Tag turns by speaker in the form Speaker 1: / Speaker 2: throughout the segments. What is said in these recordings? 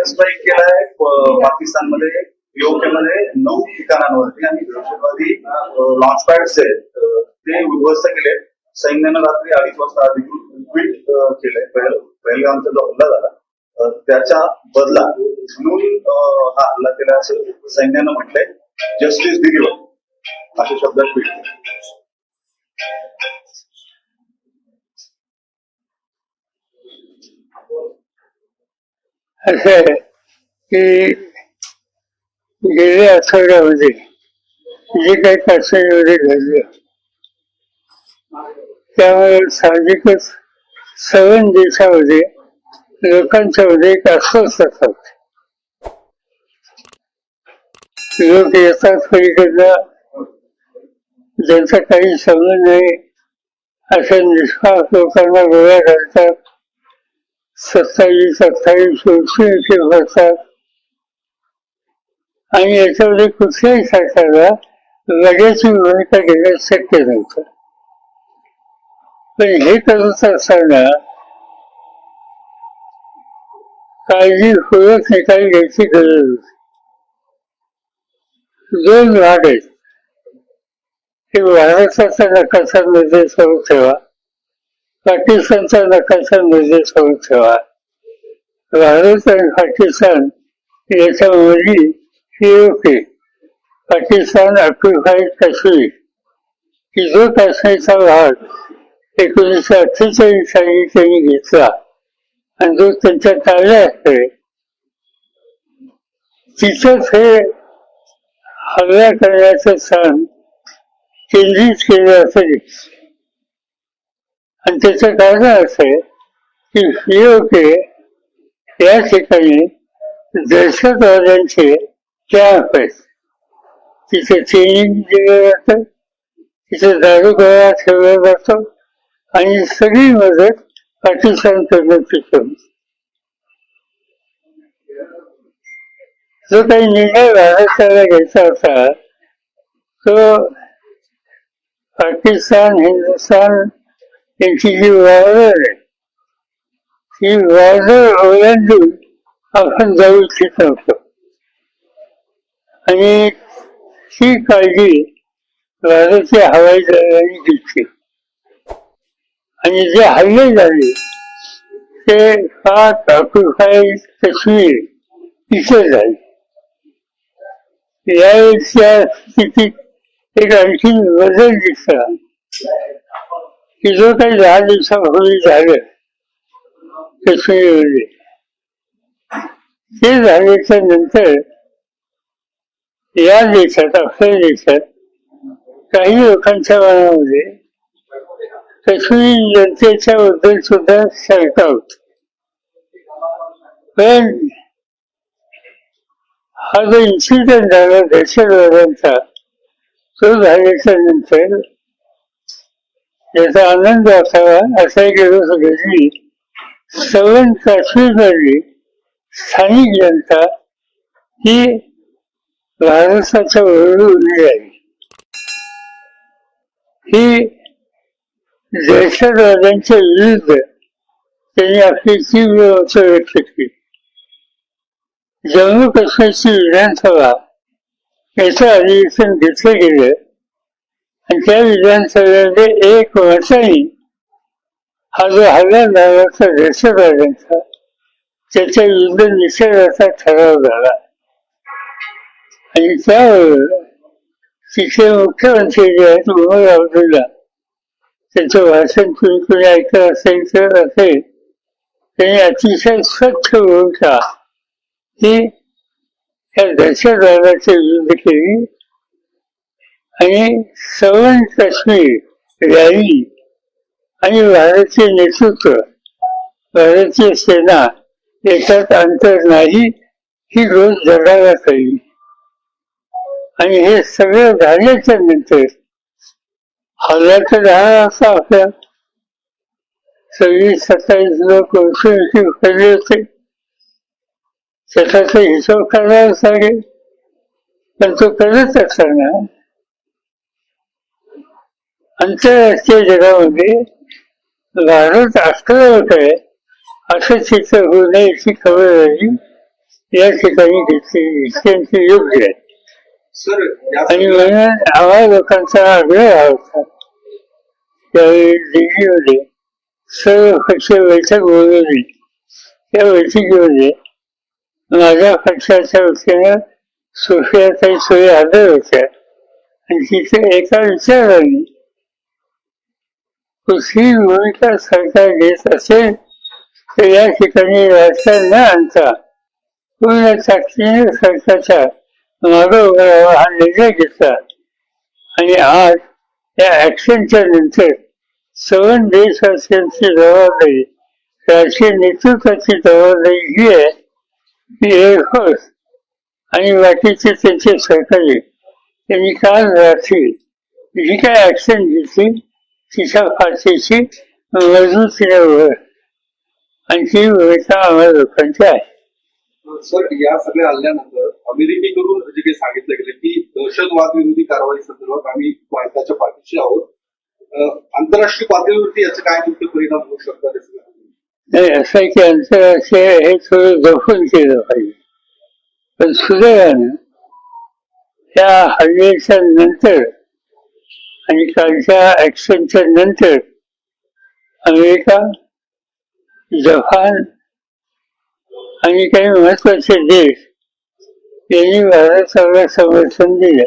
Speaker 1: Strike केलाय पाकिस्तानमध्ये मध्ये 9 ठिकाणांवरती आणि दहशतवादी लॉन्च पॅड्स आहेत ते उद्ध्वस्त केले. सैन्यानं रात्री 2:30 वाजता अधिकृत ट्विट केलंय. पहलगामचा जो हल्ला झाला त्याचा बदला म्हणून हा हल्ला केला असं सैन्यानं म्हटलंय. जस्टिस दिली अशा शब्दात ट्विट केलं.
Speaker 2: असं आहे की गेल्या आठवड्यामध्ये जे काही काश्मीरमध्ये घडलं त्यामुळे साहजिकच 7 देशामध्ये लोकांच्या मध्ये एक अस्वस्थता होती. लोक येतात पलीकडनं ज्यांचा काही संबंध नाही अशा निष्पाप लोकांना गोळ्या घालतात. 27-28 वर्षी भरतात आणि याच्यामध्ये कुठल्याही सरकारला लगेच भूमिका घेणं शक्य नव्हतं. पण हे करत असताना काळजीपूर्वक निकाल घ्यायची गरज होती. 2 भाग आहेत. एक भारताचा नकाशा निर्देशावर ठेवा, पाकिस्तानचा नकाशा निर्देशावर ठेवा. भारत आणि पाकिस्तान याच्यामध्ये POK पाकिस्तान ऑक्युपाईड काश्मीर की जो काश्मीरचा भाग 1948 साली त्यांनी घेतला आणि जो त्यांच्या ताब्यात आहे तिथंच हे हल्ला करण्याचं स्थान केंद्रित केलं असेल. आणि त्याचं कारण असं आहे की POK या ठिकाणी दहशतवाद्यांचे कॅम्प आहेत. तिथे ट्रेनिंग दिलं जातं, तिथे दारू गोळा ठेवला जातो आणि सगळी मदत पाकिस्तानकडून पिकवली. जो काही निर्णय भारताला घ्यायचा होता तो पाकिस्तान हिंदुस्थान यांची जी वादळ आहे ती वादळ ओलांडून आपण जाऊ इच्छित नव्हतो. आणि ही काळजी भारतीय हवाई दलाने घेतली आणि जे हल्ले झाले ते पाक ऑक्युपाईड काश्मीर इथे झाले. यावेळेच्या स्थितीत एक आणखी बदल दिसला की जो काही 10 दिवसापूर्वी झालं काश्मीरमध्ये ते झाल्याच्या नंतर या देशात आपल्या देशात काही लोकांच्या मनामध्ये काश्मीरी जनतेच्या बद्दल सुद्धा शंका होती. पण हा जो इन्सिडेंट झाला दहशतवाद्यांचा तो झाल्याच्या नंतर याचा आनंद असावा असा एक दिवस घडली. 7 काश्मीरमधली स्थानिक जनता ही भारताच्या बरोबर उभी आहे. ही दहशतवाद्यांच्या विरुद्ध त्यांनी आपली तीव्र मत व्यक्त केली. जम्मू काश्मीरची विधानसभा याचं अधिवेशन घेतलं गेलं आणि त्या विधानसभेमध्ये एक मताने हा जो हल्ला झाला दहशतवाद्यांचा त्याच्या विरुद्ध निषेधाचा ठराव झाला. आणि त्याबरोबर तिथे मुख्यमंत्री जे आहेत उमर अब्दुल्ला त्यांचं भाषण कुणी ऐकलं असेल तर असेल त्यांनी अतिशय स्वच्छ भूमिका ही या दहशतवादाच्या विरुद्ध केली आणि 7 काश्मीर रॅली आणि भारतीय नेतृत्व भारतीय सेना याच्यात अंतर नाही ही गोष्ट जगाला कळली. आणि हे सगळं झाल्याच्या नंतर हल्ल्याचा 10 वाजता आपल्या 26-27 लोक पडले होते. त्याचा हिशोब करावा लागेल. पण तो करत असताना आंतरराष्ट्रीय जगामध्ये भारत आक्रमक आहे असं चित्र होऊ नये याची खबर झाली. या ठिकाणी घेतली अत्यंत योग्य आहे.
Speaker 3: सर या
Speaker 2: आणि म्हणून आम्हा लोकांचा आग्रह होता त्यावेळी दिल्लीमध्ये सर्व पक्ष बैठक बोलवली. त्या बैठकीमध्ये माझ्या पक्षाच्या वतीनं सोफियाताई सोयी हजर होत्या आणि तिथे एका विचाराने कुठली भूमिका सरकार घेत असेल तर या ठिकाणी राजकारण न आणता पूर्ण ताकदीने सरकारच्या मागे उभं राहावं हा निर्णय घेतला. आणि आज या ऍक्शनच्या नंतर सर्व देशवासियांची जबाबदारी, राजकीय नेतृत्वाची जबाबदारी ही आहे की एअरफोर्स आणि बाकीचे त्यांचे सहकारी त्यांनी काल रात्री जी काय ऍक्शन घेतली तिच्या पाठीशी मजबूतीने उभं आणि ती भूमिका आम्हाला लोकांची आहे.
Speaker 3: सर या सगळ्या हल्ल्यानंतर अमेरिकेकडून जे काही सांगितलं गेलं की दहशतवाद विरोधी कारवाई संदर्भात आम्ही भारताच्या पाठीशी आहोत. आंतरराष्ट्रीय पातळीवरती याचे काय नेमके परिणाम होऊ शकतात असं
Speaker 2: नाही, असं आहे की आंतरराष्ट्रीय हे थोडं जपून केलं पाहिजे. पण सुदैवानं त्या हल्ल्याच्या नंतर आणि कालच्या ऍक्शनच्या नंतर अमेरिका, जपान आणि काही महत्वाचे देश यांनी भारताला समर्थन दिलं.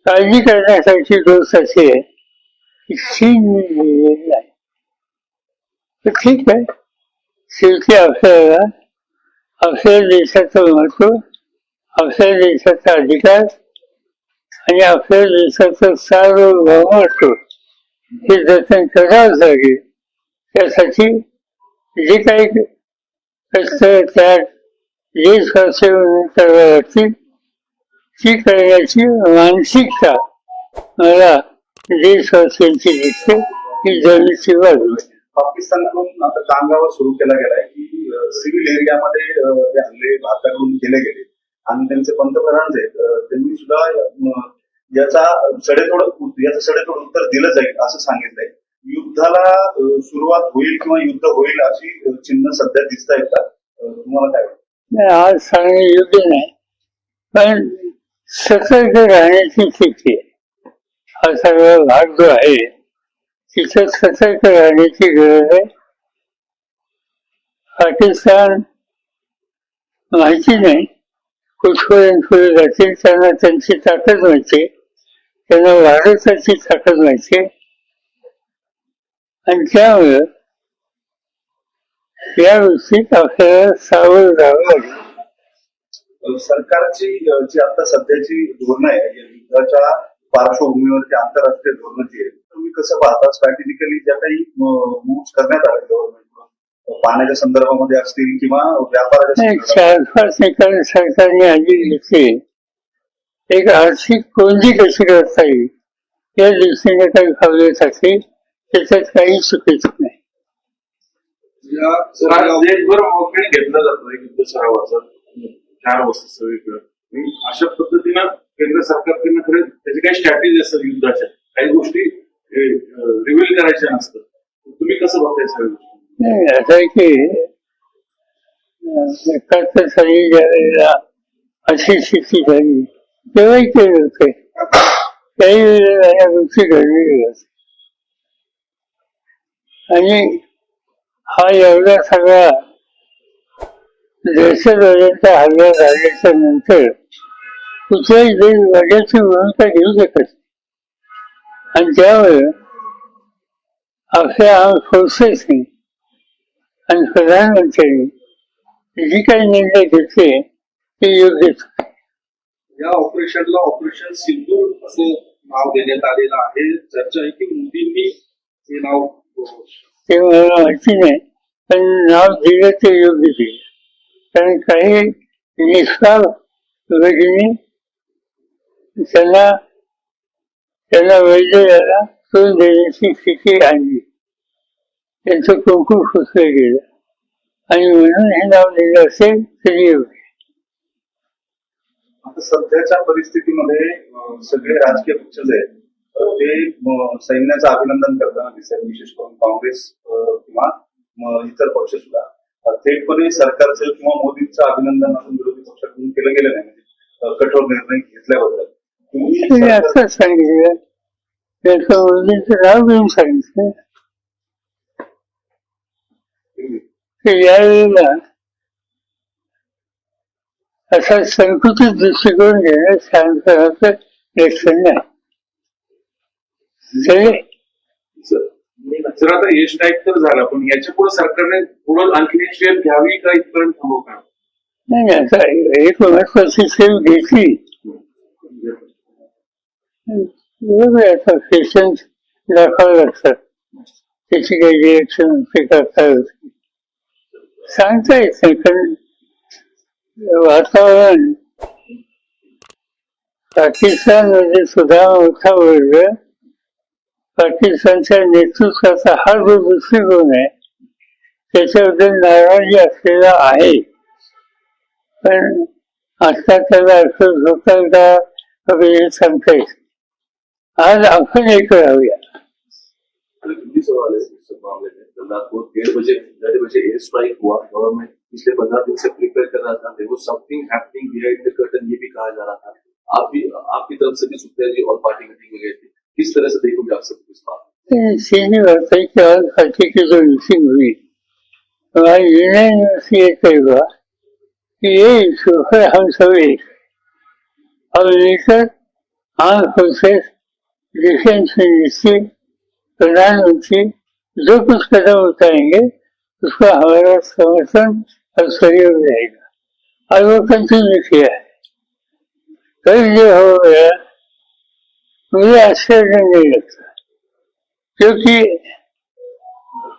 Speaker 2: काळजी करण्यासारखी गोष्ट अशी आहे की चीन दिलेली आहे. तर ठीक आहे, शेवटी आपल्याला आपल्या देशाचं महत्व, आपल्या देशाचा अधिकार आणि आपल्या देशाचं सार्वभौमत्व हे जतन करावंच लागेल. त्यासाठी जे काही कष्ट त्यात देशवासी म्हणून करावं लागतील ती करण्याची मानसिकता मला देशवासियांची दिसते ही जमीची बाजू आहे.
Speaker 1: पाकिस्तानकडून आता कांगावा सुरू केला गेलाय की सिव्हिल एरियामध्ये हे हल्ले भारताकडून केले गेले आणि त्यांचे पंतप्रधान जे आहेत त्यांनी सुद्धा याचा सडेतोड उत्तर दिलं जाईल असं सांगितलंय. युद्धाला सुरुवात होईल किंवा युद्ध होईल अशी चिन्ह सध्या दिसत आहेत का? तुम्हाला काय वाटतं?
Speaker 2: नाही, आज सांगणे योग्य नाही, पण सतर्क राहण्याची स्थिती आहे. हा सगळा भाग जो आहे तिथं सतर्क राहण्याची गरज आहे. पाकिस्तान माहिती नाही कुठपर्यंत पुढे जातील. त्यांना त्यांची ताकद माहिती, त्यांना भारताची ताकद माहिती आणि त्यामुळं या गोष्टीत आपल्याला सावध राहावं लागेल.
Speaker 1: सरकारची जी आता सध्याची धोरणं आहे या युद्धाच्या पार्श्वभूमीवरती आंतरराष्ट्रीय धोरणं जी आहेत तुम्ही कसं पाहता? स्ट्रॅटेजिकली ज्या काही मूव्ह करण्यात आले गव्हर्नमेंट पाण्याच्या संदर्भामध्ये असतील किंवा व्यापाराच्या
Speaker 2: 4-5 निकाल सरकारने आधी घेतले. एक आर्थिक कोंडी कशी करता येईल या दृष्टीने काही पावले टाकली, त्याच्यात काही चुकीचं नाही.
Speaker 3: देशभर मोकळी घेतला जातो एक युद्ध सरावाचा 4 वर्ष सगळीकडे. अशा पद्धतीनं केंद्र सरकारकडनं खरं त्याची काही स्ट्रॅटेजी असतात युद्धाच्या, काही गोष्टी रिव्हील करायच्या नसतात. तुम्ही कसं बघताय सगळ्या गोष्टी?
Speaker 2: नाही, असं आहे की एकाच साली ज्यावेळेला अशी स्थिती झाली तेव्हाही केलं होते. काही वेळेला या गोष्टी घडलेल्या होत्या आणि हा एवढा सगळा दहशतवाद्यांचा हल्ला झाल्याच्या नंतर कुठल्याही देश वाड्याची भूमिका घेऊ शकत नाही. आणि त्यामुळे आपल्या आर्म फोर्सेसनी आणि प्रधानमंत्र्यांनी जी काही निर्णय घेतले ते योग्यच.
Speaker 3: या ऑपरेशनला ऑपरेशन सिंदूर असं नाव देण्यात आलेलं आहे. चर्चा आहे की मोदींनी हे नाव
Speaker 2: ते मला माहिती नाही, पण नाव दिलं ते योग्य दिलं. कारण काही निष्पाप भगिनी त्यांना वैद्यला सून देण्याची स्थिती आणली. त्यांचं कुंकू फुसलं गेलं आणि म्हणून हे नाव दिलं असेल तरी योग्य.
Speaker 1: आता सध्याच्या परिस्थितीमध्ये सगळे राजकीय पक्ष जे आहेत ते सैन्याचं अभिनंदन करताना दिसतात, विशेष करून काँग्रेस किंवा इतर पक्ष सुद्धा. थेटपणे सरकारचं किंवा मोदींचं अभिनंदन अजून विरोधी पक्षाकडून केलं गेलं नाही, म्हणजे कठोर निर्णय घेतल्याबद्दल तुम्ही
Speaker 2: ते
Speaker 1: सरकार-
Speaker 2: असंच सांगितलं त्याचं मोदींचं नाव घेऊन सांगितलं की यावेळेला असा संकुचित दृष्टिकोन घेणं शांतपणाचं लक्षण नाही. ते
Speaker 3: जर आता यश नाईक तर झाला, पण याच्या पुढे सरकारने पुढे आणखी एक स्टेप घ्यावी का इथपर्यंत थांबव का?
Speaker 2: नाही आता एक महत्वाची सेव घेतली आता पेशन्स दाखवावं लागतात. त्याची काही रिएक्शन काय होती सांगता येत नाही, कारण वातावरण पाकिस्तानमध्ये सुद्धा मोठा वर्ग पाकिस्तानच्या नेतृत्वाचा हा जो दृष्टिकोन आहे त्याच्याबद्दल नाराजी असलेला आहे. पण आता त्याला अर्थ होता का वगैरे सांगता येत. आज आपण एक राहूया.
Speaker 4: हिंदी सवाल है इस मामले में। कल रात को 1:30 एयर स्ट्राइक हुआ। गवर्नमेंट पिछले 15 दिन से प्रिपेयर कर रहा था। देयर वाज something happening behind the curtain, ये भी कहा जा रहा था। आप भी आपकी तरफ से भी सुप्रिया जी ऑल पार्टी मीटिंग में गए थे, किस तरह से देखोगे आप सब इस बात?
Speaker 2: सीधी बात है कि और पार्टी की जो मीटिंग हुई वहाँ यूनानिमस ये तय हुआ कि ये इशू है हम सब एक और लेकर आर्म फोर्सेस, डिफेंस मिनिस्ट्री, प्रधानमंत्री जो कुछ कदम उठाएंगे उसको हमारा समर्थन और सहयोग रहेगा और वो कंटिन्यू किया है। कल जो हो गया मुझे आश्चर्य नहीं लगता, क्योंकि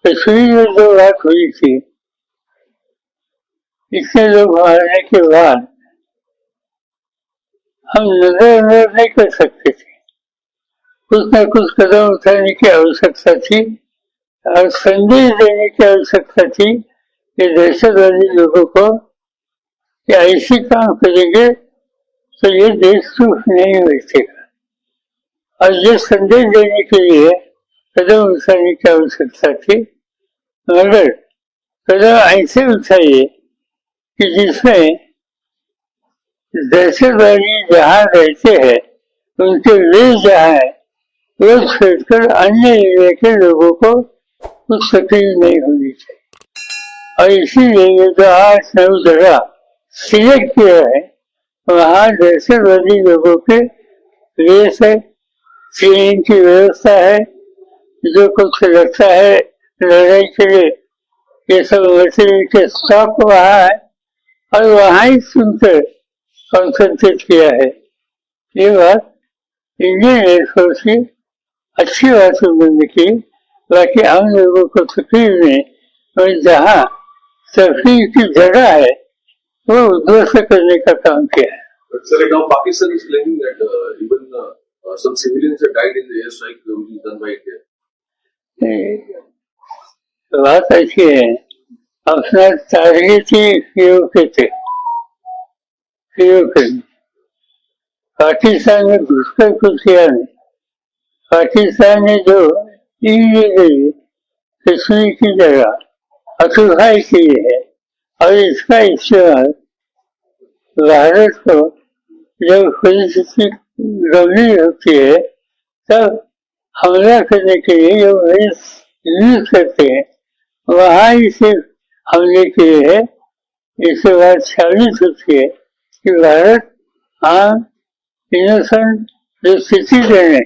Speaker 2: कश्मीर में जो बात हुई थी इतने लोग मारने के बाद हम नजर नहीं कर सकते थे। कुछ न कुछ कदम उठाने की आवश्यकता थी और संदेश देने की आवश्यकता थी कि दहशतवादी लोगों को कि ऐसे काम करेंगे तो ये देश सुख नहीं बैठेगा, और ये संदेश देने के लिए कदम उठाने की आवश्यकता थी। मगर कदम ऐसे उठाइए कि जिसमें दहशतवादी जहाँ रहते हैं उनके वे जहाँ है वो छोड़कर अन्य एरिया के लोगों को कुछ तकलीफ नहीं होनी चाहिए। और इसीलिए जो 8-9 जगह सिलेक्ट किया है वहाँ दहशतवादी लोगों के लिए से ट्रेनिंग की व्यवस्था है, जो कुछ लगता है लड़ाई के लिए ये सब मशीनरी के स्टॉक वहाँ है और वहाँ ही सुनकर कॉन्सेंट्रेट किया है। ये बात इंडियन एयरफोर्स की अच्छी बात उन्होंने की, बाकी हम लोगों को तकलीफ नहीं, और जहाँ तकलीफ की जगह है वो उद्ध्वस्त करने का काम किया है।
Speaker 4: Sir, now Pakistan is claiming that even some civilians have died in the airstrike which is done by India.
Speaker 2: बात ऐसी है, अपना टारगेट ही पीओके थे, पीओके पाकिस्तान ने घुसकर कुछ किया नहीं। पाकिस्तान ने जो इलीगली कश्मीर की जगह ऑक्यूपाई की है और इसका इस्तेमाल भारत को जब परिस्थिति गंभीर होती है तब हमला करने के लिए जो यूज करते हैं वहाँ ही सिर्फ हमले किए है। इसके बाद साबित होती है कि भारत आम इनोसेंट जो सिटीजन है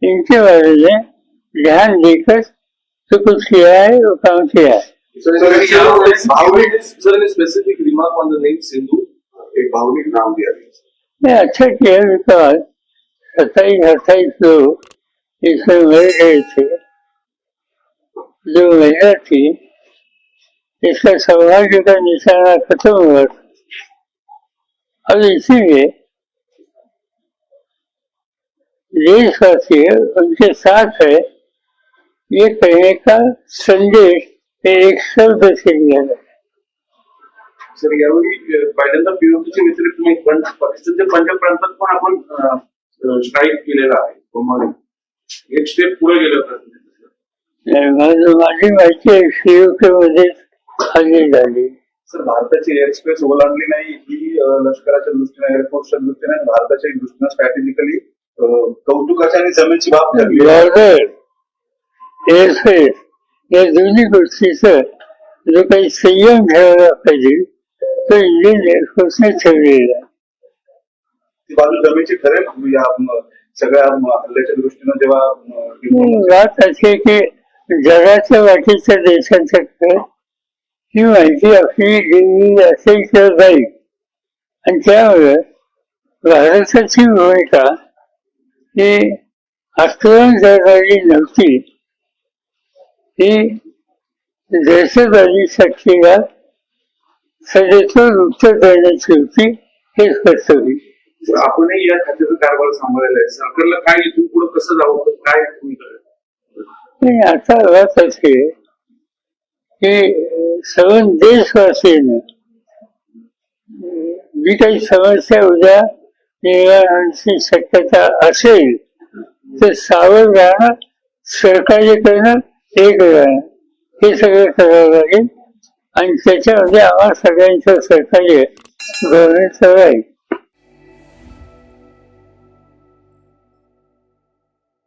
Speaker 2: इनके बारे में ध्यान देकर जो कुछ किया है वो काम किया है।
Speaker 4: Sir, any specific remark on the name Sindhu?
Speaker 1: एक भावनिक नाम दिया गया।
Speaker 2: मैं अच्छा किया बिकॉज 27-28 लोग इसमें मर गए थे। जो महिला थी इसका सौभाग्य का निशाना खत्म हुआ था और इसीलिए देशवासी उनके साथ है ये कहने का संदेश एक शब्द से लिया गया।
Speaker 3: सर यावेळी पहिल्यांदा पीओकेच्या व्यतिरिक्त पाकिस्तानच्या पंजाब प्रांतात पण आपण स्ट्राईक केलेला आहे, प्रमाणे एक स्टेप पुढे गेलं तर
Speaker 2: माझी माहिती आहे पीओके मध्ये हल्ली झाली.
Speaker 1: सर भारताची एअर स्पेस ओलांडली नाही ही लष्कराच्या दृष्टीने एअरफोर्सच्या दृष्टीने आणि भारताच्या दृष्टीने स्ट्रॅटेजिकली कौतुकाची आणि जमेची बाब ठरली.
Speaker 2: बॉर्डर, एअरफेस या दोन्ही गोष्टीचा जो काही संयम ठेवला पाहिजे तो इंडियन एअरफोर्सने ठेवलेला आहे.
Speaker 1: ती बाजू जमेची ठरेल या सगळ्या हल्ल्याच्या दृष्टीनं जेव्हा
Speaker 2: बात अशी आहे की जगाच्या बाकीच्या देशांच्याकडे ही माहिती आपली गेलेली असेल किंवा जाईल आणि त्यामुळे भारताची भूमिका ही आक्रमण करणारी नव्हती, ही दहशतवादी शक्तीला सडेतोड उत्तर करण्याची होती हे स्पष्ट होईल.
Speaker 3: तर आपणही या खात्याचा कारभार सांभाळलेला आहे. सरकारला काय इथून पुढे कसं जावं, काय तुम्ही कराल?
Speaker 2: आणि आता बात अशी आहे की सर्व देशवासीयांना जी काही समस्या उद्या निर्माण होण्याची शक्यता असेल तर सावध राहणं, सहकार्य करणं, एक राहणं हे सगळं करावं लागेल आणि त्याच्यामध्ये आम्हा सगळ्यांचं सहकार्य गव्हर्नमेंटचं राहील.